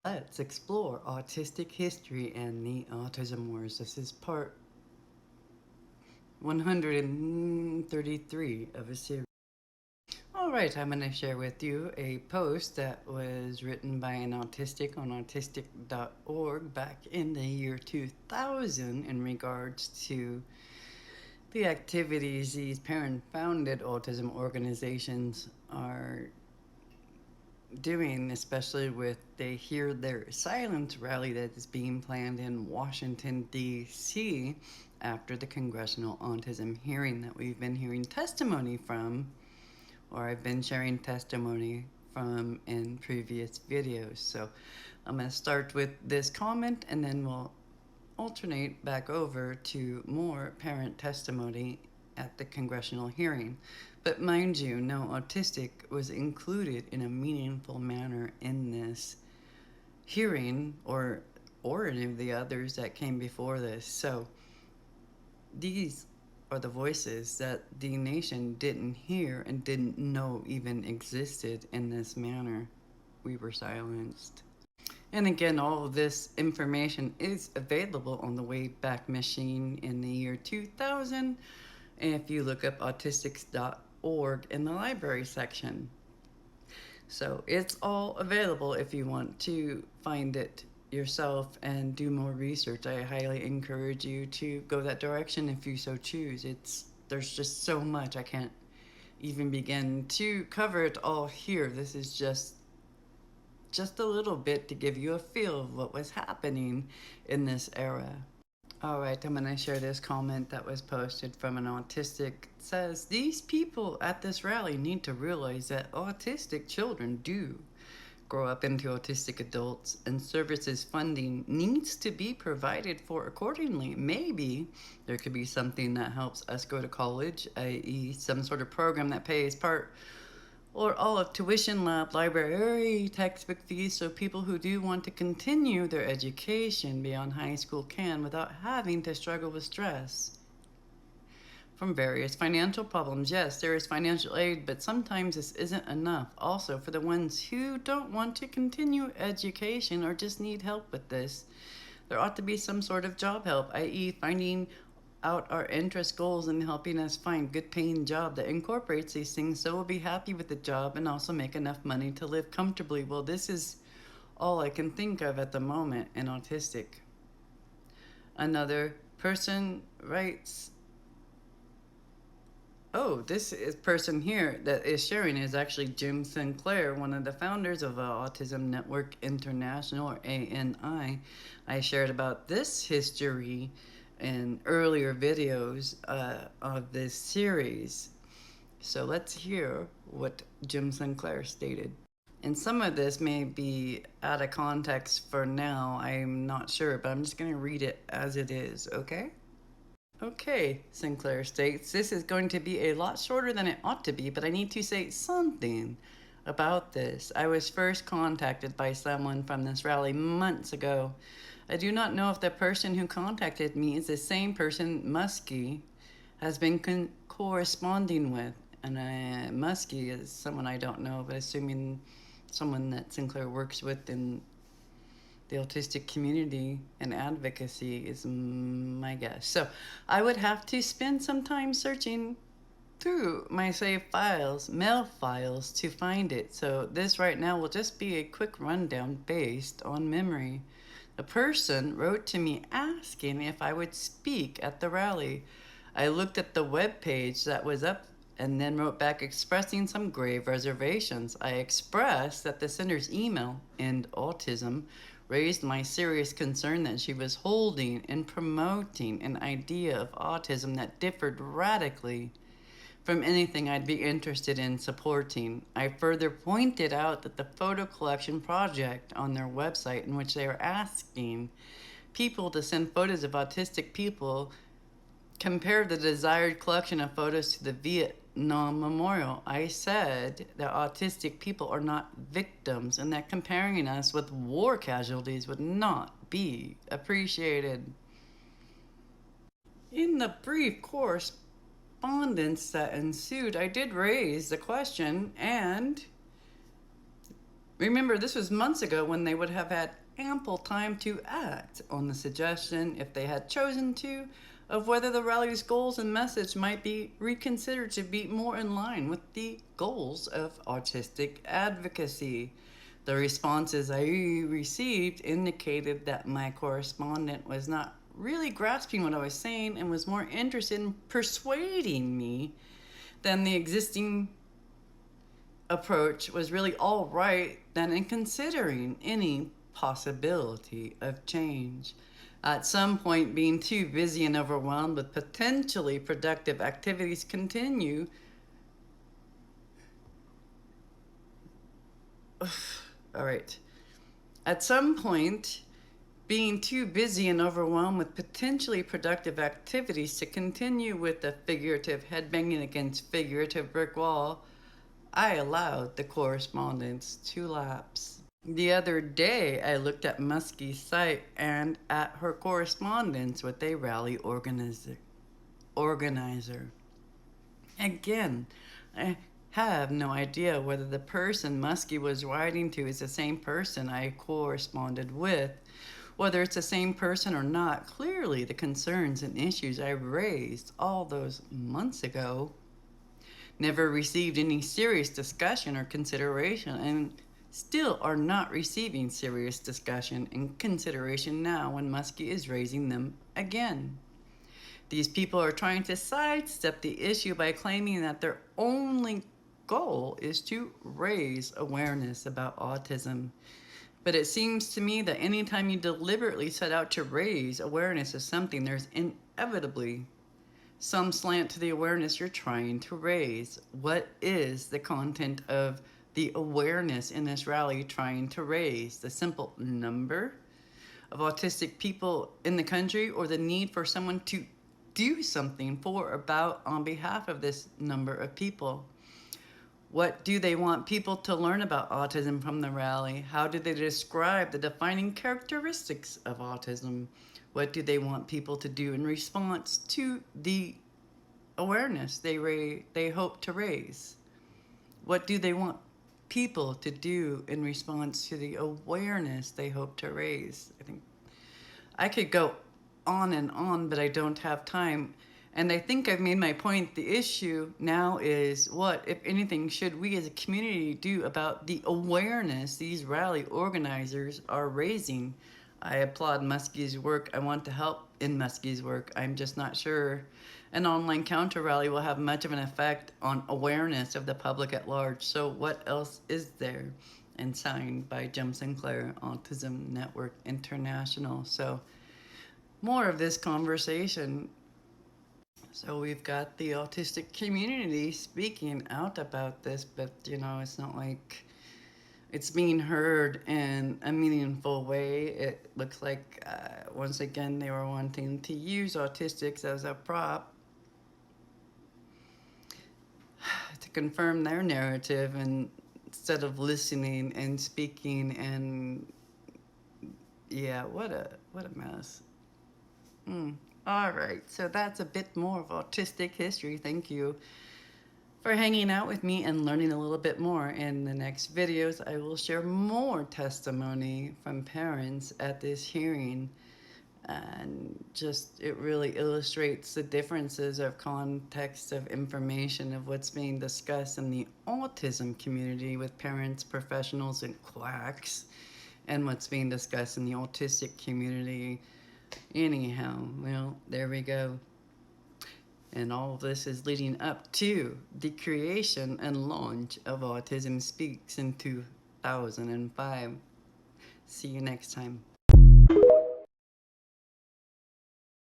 Let's explore autistic history and the autism wars. This is part 133 of a series. Alright, I'm going to share with you a post that was written by an autistic on autistic.org back in the year 2000 in regards to the activities these parent-founded autism organizations are doing, especially with the Hear Their Silence rally that is being planned in Washington, D.C. after the congressional autism hearing that we've been hearing testimony from, or I've been sharing testimony from in previous videos. So I'm going to start with this comment and then we'll alternate back over to more parent testimony at the congressional hearing. But mind you, no autistic was included in a meaningful manner in this hearing or any of the others that came before this. So these are the voices that the nation didn't hear and didn't know even existed in this manner. We were silenced. And again, all of this information is available on the Wayback Machine in the year 2000. If you look up autistics.org in the library section. So it's all available if you want to find it yourself and do more research. I highly encourage you to go that direction if you so choose. There's just so much I can't even begin to cover it all here. This is just a little bit to give you a feel of what was happening in this era. Alright, I'm going to share this comment that was posted from an autistic. It says, these people at this rally need to realize that autistic children do grow up into autistic adults, and services funding needs to be provided for accordingly. Maybe there could be something that helps us go to college, i.e. some sort of program that pays part or all of tuition, lab, library, textbook fees, so people who do want to continue their education beyond high school can without having to struggle with stress from various financial problems. Yes, there is financial aid, but sometimes this isn't enough. Also, for the ones who don't want to continue education or just need help with this, there ought to be some sort of job help, i.e. finding out our interest goals and helping us find good paying job that incorporates these things so we'll be happy with the job and also make enough money to live comfortably. Well, this is all I can think of at the moment in autistic. Another person writes, oh, this person here that is sharing is actually Jim Sinclair, one of the founders of Autism Network International, or ANI. I shared about this history in earlier videos of this series. So let's hear what Jim Sinclair stated. And some of this may be out of context for now, I'm not sure, but I'm just going to read it as it is, okay? Okay, Sinclair states, this is going to be a lot shorter than it ought to be, but I need to say something about this. I was first contacted by someone from this rally months ago. I do not know if the person who contacted me is the same person Muskie has been corresponding with. And Muskie is someone I don't know, but assuming someone that Sinclair works with in the autistic community and advocacy is my guess. So I would have to spend some time searching through my saved files, mail files, to find it. So this right now will just be a quick rundown based on memory. The person wrote to me asking if I would speak at the rally. I looked at the web page that was up and then wrote back expressing some grave reservations. I expressed that the sender's email, and autism, raised my serious concern that she was holding and promoting an idea of autism that differed radically from anything I'd be interested in supporting. I further pointed out that the photo collection project on their website, in which they are asking people to send photos of autistic people, compared the desired collection of photos to the Vietnam Memorial. I said that autistic people are not victims and that comparing us with war casualties would not be appreciated. In the brief correspondence that ensued, I did raise the question, and Remember, this was months ago when they would have had ample time to act on the suggestion, if they had chosen to, of whether the rally's goals and message might be reconsidered to be more in line with the goals of autistic advocacy. The responses I received indicated that my correspondent was not really grasping what I was saying and was more interested in persuading me than the existing approach was really all right than in considering any possibility of change. At some point, being too busy and overwhelmed with potentially productive activities continue. All right. At some point, being too busy and overwhelmed with potentially productive activities to continue with the figurative head banging against figurative brick wall, I allowed the correspondence to lapse. The other day, I looked at Muskie's site and at her correspondence with a rally organizer. Again, I have no idea whether the person Muskie was writing to is the same person I corresponded with. Whether it's the same person or not, clearly the concerns and issues I raised all those months ago never received any serious discussion or consideration, and still are not receiving serious discussion and consideration now when Muskie is raising them again. These people are trying to sidestep the issue by claiming that their only goal is to raise awareness about autism. But it seems to me that anytime you deliberately set out to raise awareness of something, there's inevitably some slant to the awareness you're trying to raise. What is the content of the awareness in this rally trying to raise? The simple number of autistic people in the country, or the need for someone to do something for, about, on behalf of this number of people? What do they want people to learn about autism from the rally? How do they describe the defining characteristics of autism? What do they want people to do in response to the awareness they hope to raise? What do they want people to do in response to the awareness they hope to raise? I think I could go on and on, but I don't have time. And I think I've made my point. The issue now is, what, if anything, should we as a community do about the awareness these rally organizers are raising? I applaud Muskie's work. I want to help in Muskie's work. I'm just not sure an online counter rally will have much of an effect on awareness of the public at large. So what else is there? And signed by Jim Sinclair, Autism Network International. So more of this conversation. So we've got the autistic community speaking out about this, but it's not like it's being heard in a meaningful way. It looks like, once again, they were wanting to use autistics as a prop to confirm their narrative, and instead of listening and speaking. And yeah, what a mess. All right, so that's a bit more of autistic history. Thank you for hanging out with me and learning a little bit more. In the next videos, I will share more testimony from parents at this hearing. And just, it really illustrates the differences of context of information of what's being discussed in the autism community with parents, professionals, and quacks, and what's being discussed in the autistic community. Anyhow, well, there we go. And all of this is leading up to the creation and launch of Autism Speaks in 2005. See you next time.